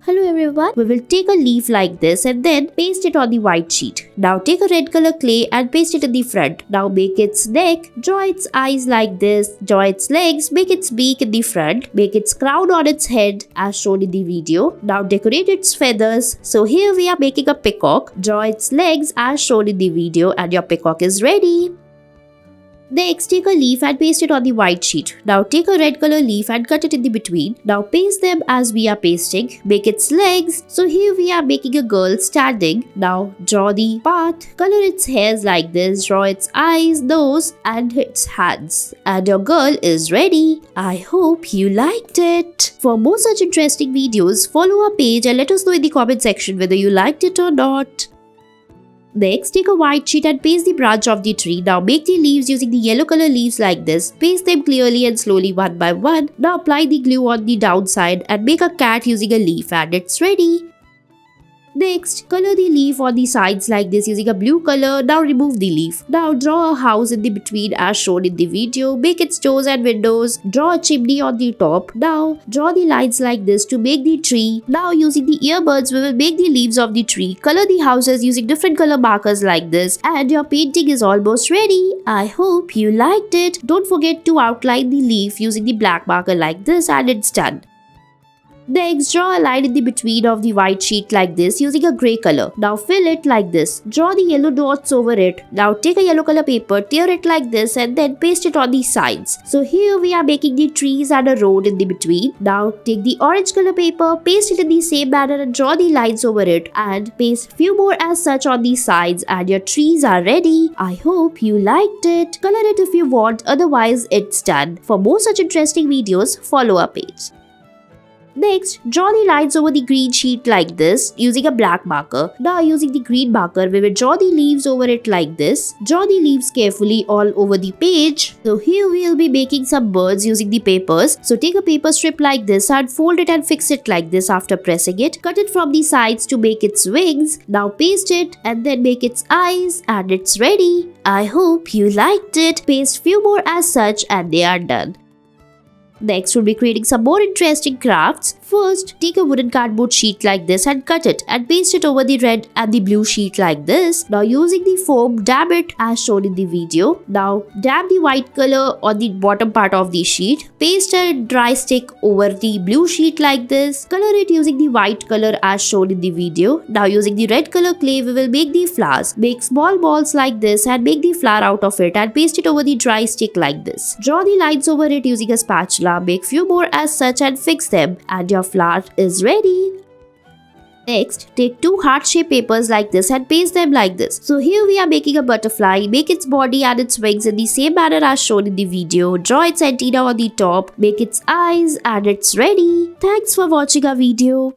Hello everyone, we will take a leaf like this and then paste it on the white sheet. Now take a red color clay and paste it in the front. Now make its neck, draw its eyes like this, draw its legs, make its beak in the front, make its crown on its head as shown in the video. Now decorate its feathers. So here we are making a peacock. Draw its legs as shown in the video and your peacock is ready. Next, take a leaf and paste it on the white sheet. Now take a red color leaf and cut it in the between. Now paste them as we are pasting. Make its legs. So here we are making a girl standing. Now draw the path. Color its hairs like this. Draw its eyes, nose and its hands. And your girl is ready. I hope you liked it. For more such interesting videos, follow our page and let us know in the comment section whether you liked it or not. Next, take a white sheet and paste the branch of the tree. Now make the leaves using the yellow color leaves like this. Paste them clearly and slowly one by one. Now apply the glue on the downside and make a cat using a leaf and it's ready. Next, color the leaf on the sides like this using a blue color. Now remove the leaf. Now draw a house in the between as shown in the video. Make its doors and windows. Draw a chimney on the top. Now draw the lines like this to make the tree. Now using the earbuds we will make the leaves of the tree. Color the houses using different color markers like this and your painting is almost ready. I hope you liked it. Don't forget to outline the leaf using the black marker like this and it's done. Next, draw a line in the between of the white sheet like this using a grey color. Now fill it like this. Draw the yellow dots over it. Now take a yellow color paper, tear it like this and then paste it on the sides. So here we are making the trees and a road in the between. Now take the orange color paper, paste it in the same manner and draw the lines over it and paste few more as such on the sides and your trees are ready. I hope you liked it. Color it if you want, otherwise it's done. For more such interesting videos, follow our page. Next, draw the lines over the green sheet like this using a black marker. Now using the green marker, we will draw the leaves over it like this. Draw the leaves carefully all over the page. So here we will be making some birds using the papers. So take a paper strip like this and fold it and fix it like this after pressing it. Cut it from the sides to make its wings. Now paste it and then make its eyes and it's ready. I hope you liked it. Paste few more as such and they are done. Next, we'll be creating some more interesting crafts. First, take a wooden cardboard sheet like this and cut it and paste it over the red and the blue sheet like this. Now using the foam, dab it as shown in the video. Now dab the white color on the bottom part of the sheet. Paste a dry stick over the blue sheet like this. Color it using the white color as shown in the video. Now using the red color clay, we will make the flowers. Make small balls like this and make the flower out of it and paste it over the dry stick like this. Draw the lines over it using a spatula. Make few more as such and fix them and your flower is ready. Next, take two heart-shaped papers like this and paste them like this. So here we are making a butterfly. Make its body and its wings in the same manner as shown in the video. Draw its antenna on the top. Make its eyes and it's ready. Thanks for watching our video.